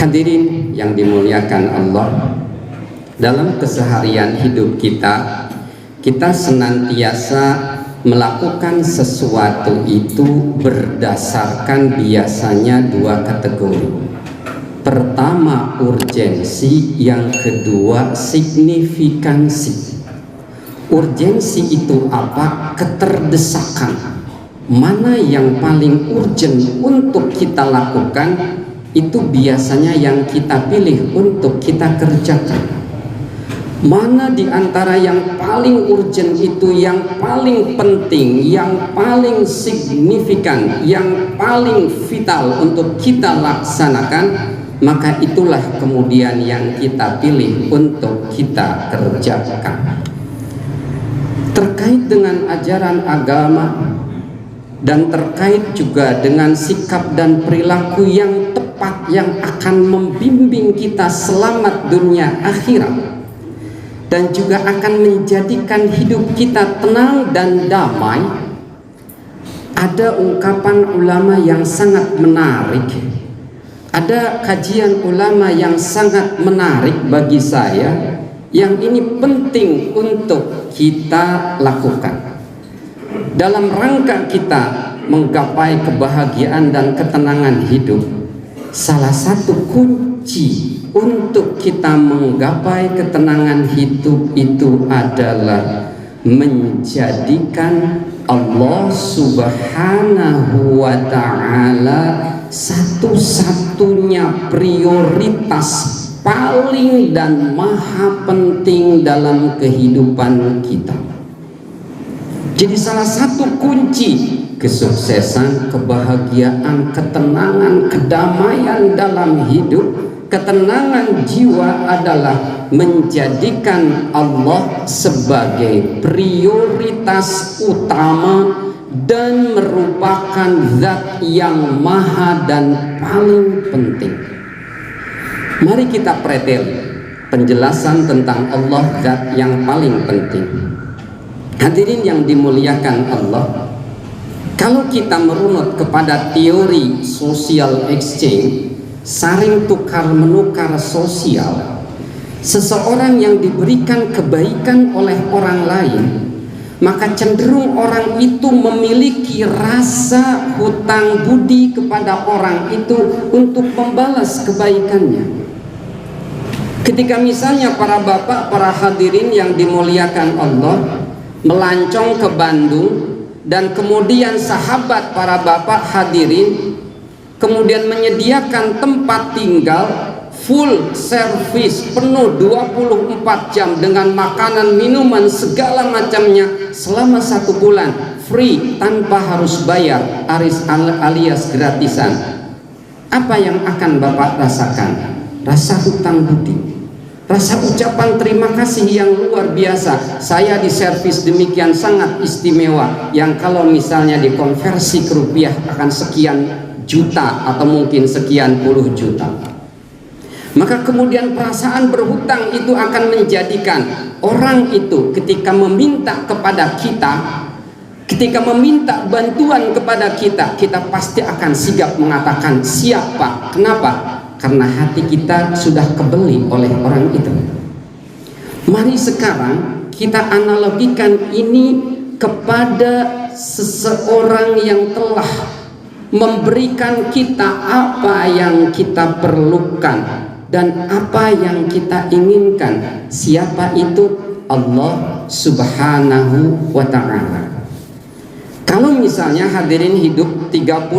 Hadirin yang dimuliakan Allah, dalam keseharian hidup kita senantiasa melakukan sesuatu itu berdasarkan biasanya dua kategori. Pertama urgensi, yang kedua signifikansi. Urgensi itu apa? Keterdesakan. Mana yang paling urgent untuk kita lakukan, itu biasanya yang kita pilih untuk kita kerjakan. Mana di antara yang paling urgent itu, yang paling penting, yang paling signifikan, yang paling vital untuk kita laksanakan, maka itulah kemudian yang kita pilih untuk kita kerjakan. Terkait dengan ajaran agama dan terkait juga dengan sikap dan perilaku yang tepat yang akan membimbing kita selamat dunia akhirat, dan juga akan menjadikan hidup kita tenang dan damai, ada ungkapan ulama yang sangat menarik, ada kajian ulama yang sangat menarik bagi saya, yang ini penting untuk kita lakukan dalam rangka kita menggapai kebahagiaan dan ketenangan hidup. Salah satu kunci untuk kita menggapai ketenangan hidup itu adalah menjadikan Allah Subhanahu wa ta'ala satu-satunya prioritas paling dan maha penting dalam kehidupan kita. Jadi salah satu kunci kesuksesan, kebahagiaan, ketenangan, kedamaian dalam hidup, ketenangan jiwa adalah menjadikan Allah sebagai prioritas utama dan merupakan zat yang maha dan paling penting. Mari kita preteli penjelasan tentang Allah, zat yang paling penting. Hadirin yang dimuliakan Allah, kalau kita merunut kepada teori social exchange, saling tukar menukar sosial, seseorang yang diberikan kebaikan oleh orang lain, maka cenderung orang itu memiliki rasa hutang budi kepada orang itu untuk membalas kebaikannya. Ketika misalnya para bapak, para hadirin yang dimuliakan Allah melancong ke Bandung, dan kemudian sahabat para bapak hadirin kemudian menyediakan tempat tinggal full service penuh 24 jam dengan makanan, minuman, segala macamnya selama 1 bulan free tanpa harus bayar, alias gratisan. Apa yang akan bapak rasakan? Rasa hutang budi, rasa ucapan terima kasih yang luar biasa. Saya diservis demikian sangat istimewa, yang kalau misalnya dikonversi ke rupiah akan sekian juta atau mungkin sekian puluh juta. Maka kemudian perasaan berhutang itu akan menjadikan orang itu ketika meminta kepada kita, ketika meminta bantuan kepada kita, kita pasti akan sigap mengatakan siap Pak. Kenapa? Karena hati kita sudah kebeli oleh orang itu. Mari sekarang kita analogikan ini kepada seseorang yang telah memberikan kita apa yang kita perlukan dan apa yang kita inginkan. Siapa itu? Allah Subhanahu wa ta'ala. Kalau misalnya hadirin hidup 35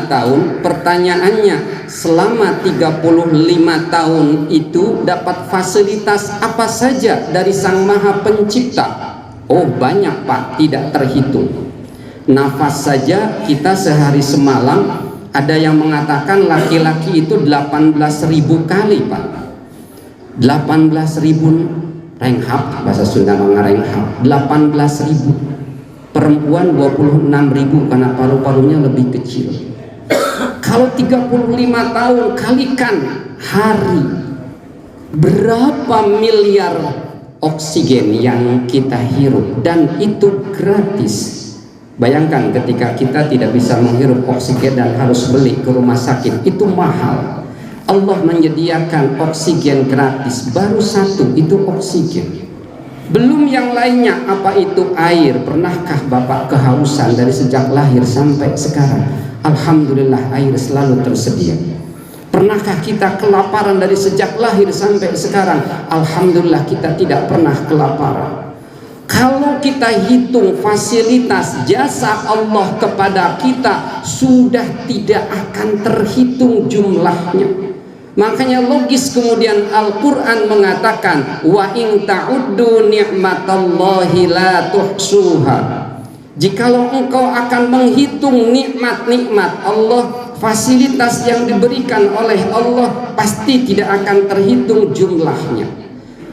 tahun, pertanyaannya, selama 35 tahun itu dapat fasilitas apa saja dari Sang Maha Pencipta? Oh banyak Pak, tidak terhitung. Nafas saja kita sehari semalam, ada yang mengatakan laki-laki itu 18.000 kali Pak. 18.000 renghap, bahasa Sunda mengarenghap, 18.000. Perempuan 26.000 karena paru-parunya lebih kecil. Kalau 35 tahun kalikan hari, berapa miliar oksigen yang kita hirup, dan itu gratis. Bayangkan ketika kita tidak bisa menghirup oksigen dan harus beli ke rumah sakit, itu mahal. Allah menyediakan oksigen gratis, baru satu, itu oksigen. Belum yang lainnya, apa itu air. Pernahkah Bapak kehausan dari sejak lahir sampai sekarang? Alhamdulillah air selalu tersedia. Pernahkah kita kelaparan dari sejak lahir sampai sekarang? Alhamdulillah kita tidak pernah kelaparan. Kalau kita hitung fasilitas jasa Allah kepada kita, sudah tidak akan terhitung jumlahnya. Makanya logis kemudian Al-Quran mengatakan, wa in ta'uddu ni'matallahi la tuhsuha. Jikalau engkau akan menghitung nikmat-nikmat Allah, fasilitas yang diberikan oleh Allah, pasti tidak akan terhitung jumlahnya.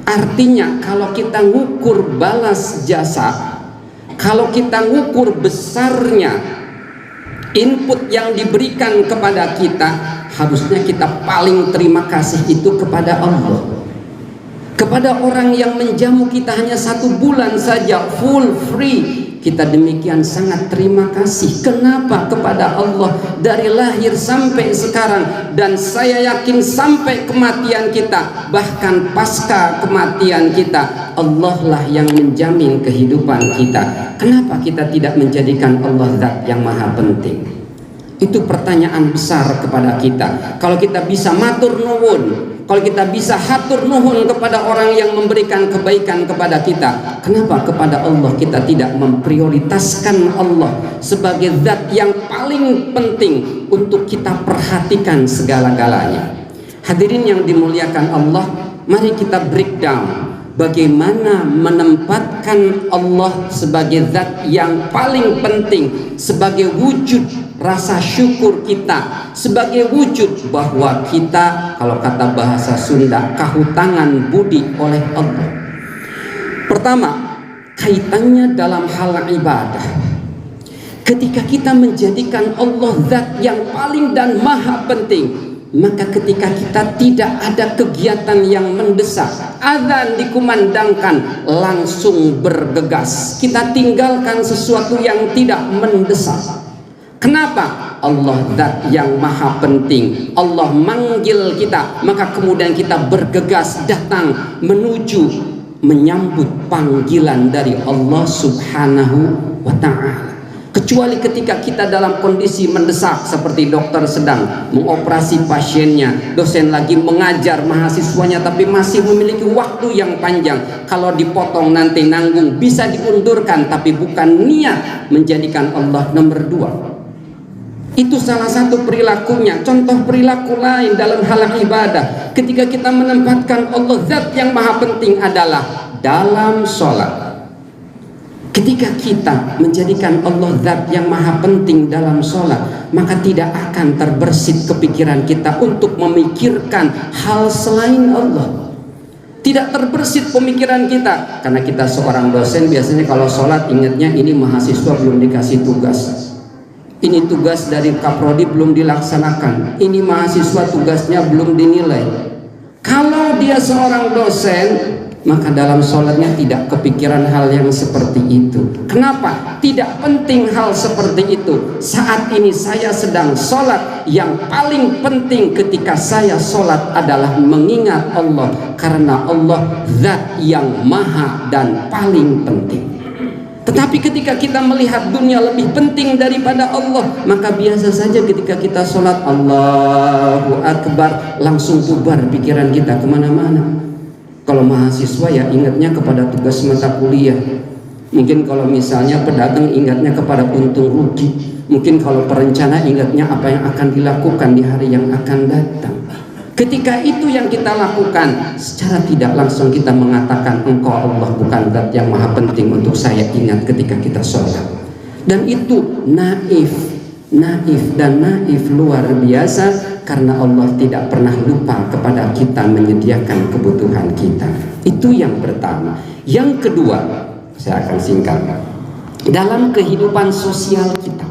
Artinya kalau kita ngukur balas jasa, kalau kita ngukur besarnya input yang diberikan kepada kita, harusnya kita paling terima kasih itu kepada Allah, kepada orang yang menjamu kita hanya 1 bulan saja full free. Kita demikian sangat terima kasih. Kenapa? Kepada Allah dari lahir sampai sekarang, dan saya yakin sampai kematian kita, bahkan pasca kematian kita, Allah lah yang menjamin kehidupan kita. Kenapa kita tidak menjadikan Allah zat yang maha penting? Itu pertanyaan besar kepada kita. Kalau kita bisa matur nuwun, kalau kita bisa hatur nuhun kepada orang yang memberikan kebaikan kepada kita, kenapa kepada Allah kita tidak memprioritaskan Allah sebagai zat yang paling penting untuk kita perhatikan segala-galanya? Hadirin yang dimuliakan Allah, mari kita breakdown bagaimana menempatkan Allah sebagai zat yang paling penting, sebagai wujud rasa syukur kita, sebagai wujud bahwa kita, kalau kata bahasa Sunda, kahutangan budi oleh Allah. Pertama, kaitannya dalam hal ibadah. Ketika kita menjadikan Allah zat yang paling dan maha penting, maka ketika kita tidak ada kegiatan yang mendesak, azan dikumandangkan, langsung bergegas. Kita tinggalkan sesuatu yang tidak mendesak. Kenapa? Allah zat yang maha penting. Allah manggil kita, maka kemudian kita bergegas datang menuju menyambut panggilan dari Allah Subhanahu wa ta'ala. Kecuali ketika kita dalam kondisi mendesak, seperti dokter sedang mengoperasi pasiennya, dosen lagi mengajar mahasiswanya tapi masih memiliki waktu yang panjang. Kalau dipotong nanti nanggung, bisa diundurkan, tapi bukan niat menjadikan Allah nomor 2. Itu salah satu perilakunya. Contoh perilaku lain dalam hal ibadah, ketika kita menempatkan Allah zat yang maha penting adalah dalam sholat. Ketika kita menjadikan Allah zat yang maha penting dalam sholat, maka tidak akan terbersit kepikiran kita untuk memikirkan hal selain Allah. Tidak terbersit pemikiran kita, karena kita seorang dosen biasanya kalau sholat ingatnya ini mahasiswa belum dikasih tugas, ini tugas dari Kaprodi belum dilaksanakan, ini mahasiswa tugasnya belum dinilai. Kalau dia seorang dosen, maka dalam sholatnya tidak kepikiran hal yang seperti itu. Kenapa? Tidak penting hal seperti itu. Saat ini saya sedang sholat. Yang paling penting ketika saya sholat adalah mengingat Allah, karena Allah zat yang maha dan paling penting. Tetapi ketika kita melihat dunia lebih penting daripada Allah, maka biasa saja ketika kita sholat Allahu Akbar, langsung bubar pikiran kita kemana-mana. Kalau mahasiswa ya ingatnya kepada tugas mata kuliah. Mungkin kalau misalnya pedagang ingatnya kepada untung rugi. Mungkin kalau perencana ingatnya apa yang akan dilakukan di hari yang akan datang. Ketika itu yang kita lakukan, secara tidak langsung kita mengatakan engkau Allah bukan zat yang maha penting untuk saya ingat ketika kita sholat. Dan itu naif dan naif luar biasa, karena Allah tidak pernah lupa kepada kita menyediakan kebutuhan kita. Itu yang pertama. Yang kedua, saya akan singkat. Dalam kehidupan sosial kita,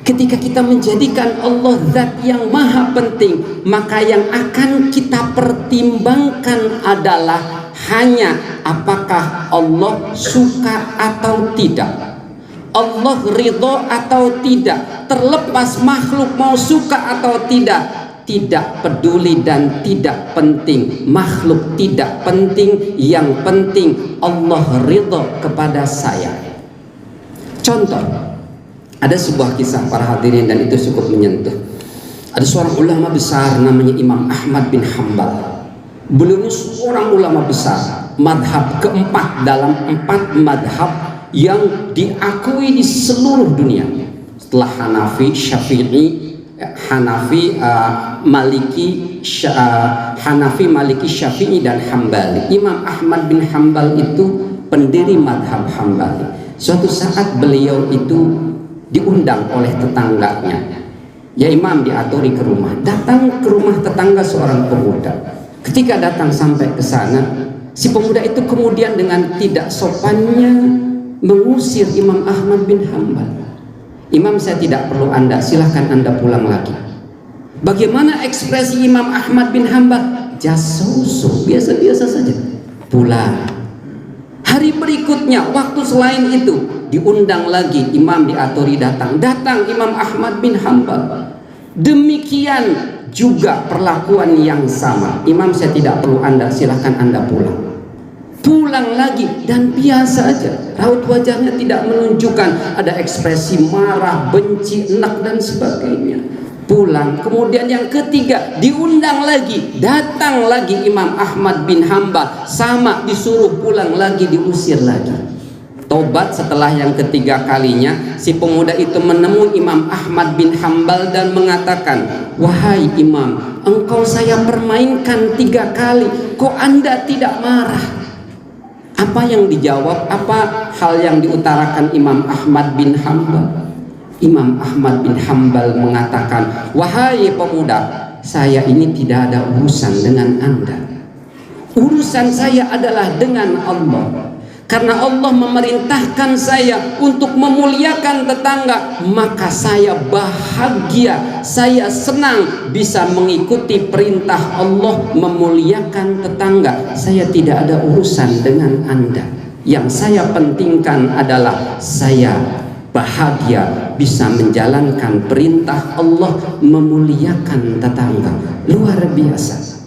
ketika kita menjadikan Allah zat yang maha penting, maka yang akan kita pertimbangkan adalah hanya apakah Allah suka atau tidak, Allah ridho atau tidak. Terlepas makhluk mau suka atau tidak, tidak peduli dan tidak penting, makhluk tidak penting, yang penting Allah ridho kepada saya. Contoh, ada sebuah kisah para hadirin dan itu cukup menyentuh. Ada seorang ulama besar namanya Imam Ahmad bin Hanbal. Beliau ini seorang ulama besar, madhab keempat dalam 4 madhab yang diakui di seluruh dunia. Setelah Hanafi, Syafi'i, Maliki, Syafi'i dan Hambali. Imam Ahmad bin Hanbal itu pendiri madhab Hambali. Suatu saat beliau itu diundang oleh tetangganya. Ya Imam, diaturi ke rumah. Datang ke rumah tetangga seorang pemuda. Ketika datang sampai ke sana, si pemuda itu kemudian dengan tidak sopannya mengusir Imam Ahmad bin Hanbal. Imam, saya tidak perlu Anda, silahkan Anda pulang lagi. Bagaimana ekspresi Imam Ahmad bin Hanbal? Jasusu, biasa-biasa saja. Pulang. Hari berikutnya, waktu selain itu, diundang lagi, Imam diaturi datang. Datang Imam Ahmad bin Hanbal. Demikian juga perlakuan yang sama. Imam, saya tidak perlu Anda, silahkan Anda pulang. Pulang lagi dan biasa aja, raut wajahnya tidak menunjukkan ada ekspresi marah, benci, enak dan sebagainya. Pulang. Kemudian yang ketiga diundang lagi, datang lagi Imam Ahmad bin Hanbal, sama disuruh pulang lagi, diusir lagi. Tobat setelah yang ketiga kalinya, si pemuda itu menemui Imam Ahmad bin Hanbal dan mengatakan, wahai Imam, engkau saya permainkan 3 kali, kok Anda tidak marah? Apa yang dijawab, apa hal yang diutarakan Imam Ahmad bin Hanbal? Imam Ahmad bin Hanbal mengatakan, wahai pemuda, saya ini tidak ada urusan dengan Anda. Urusan saya adalah dengan Allah. Karena Allah memerintahkan saya untuk memuliakan tetangga, maka saya bahagia, saya senang bisa mengikuti perintah Allah memuliakan tetangga. Saya tidak ada urusan dengan Anda. Yang saya pentingkan adalah saya bahagia bisa menjalankan perintah Allah memuliakan tetangga. Luar biasa.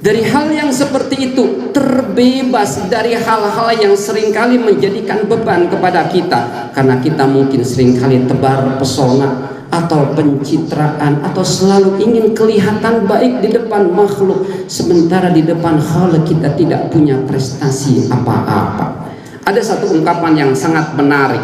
Dari hal yang seperti itu, terbebas dari hal-hal yang seringkali menjadikan beban kepada kita. Karena kita mungkin seringkali tebar pesona atau pencitraan, atau selalu ingin kelihatan baik di depan makhluk, sementara di depan khalik kita tidak punya prestasi apa-apa. Ada satu ungkapan yang sangat menarik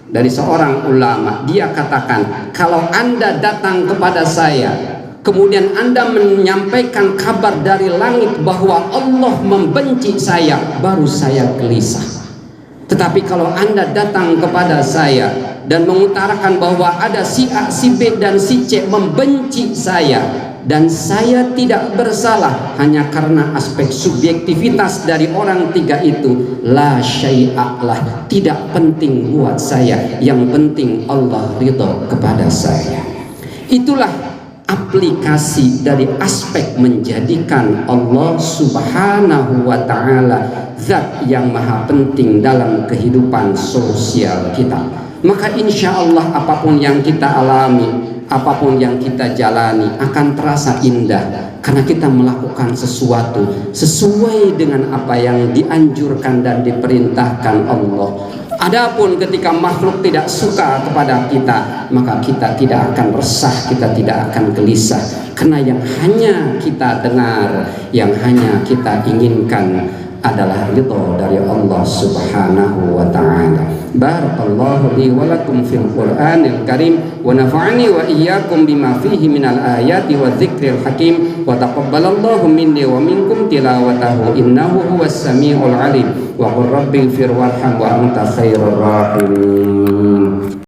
dari seorang ulama. Dia katakan, kalau Anda datang kepada saya, kemudian Anda menyampaikan kabar dari langit bahwa Allah membenci saya, baru saya gelisah. Tetapi kalau Anda datang kepada saya dan mengutarakan bahwa ada si A, si B, dan si C membenci saya, dan saya tidak bersalah hanya karena aspek subjektivitas dari orang 3 itu, la syai'alah, tidak penting buat saya, yang penting Allah ridho kepada saya. Itulah aplikasi dari aspek menjadikan Allah subhanahu wa ta'ala zat yang maha penting dalam kehidupan sosial kita. Maka insya Allah apapun yang kita alami, apapun yang kita jalani akan terasa indah, karena kita melakukan sesuatu sesuai dengan apa yang dianjurkan dan diperintahkan Allah. Adapun ketika makhluk tidak suka kepada kita, maka kita tidak akan resah, kita tidak akan gelisah, karena yang hanya kita dengar, yang hanya kita inginkan adalah ridho dari Allah subhanahu wa ta'ala. Barakallahu li wa lakum fil Qur'anil Karim, wa nafa'ani wa iyyakum bima fihi minal ayati wa dzikril hakim, wa taqabbalallahu minni wa minkum tilawatahu innahu huwas samiul alim, wa qur rabbighfir warham wa anta khairur rahimin.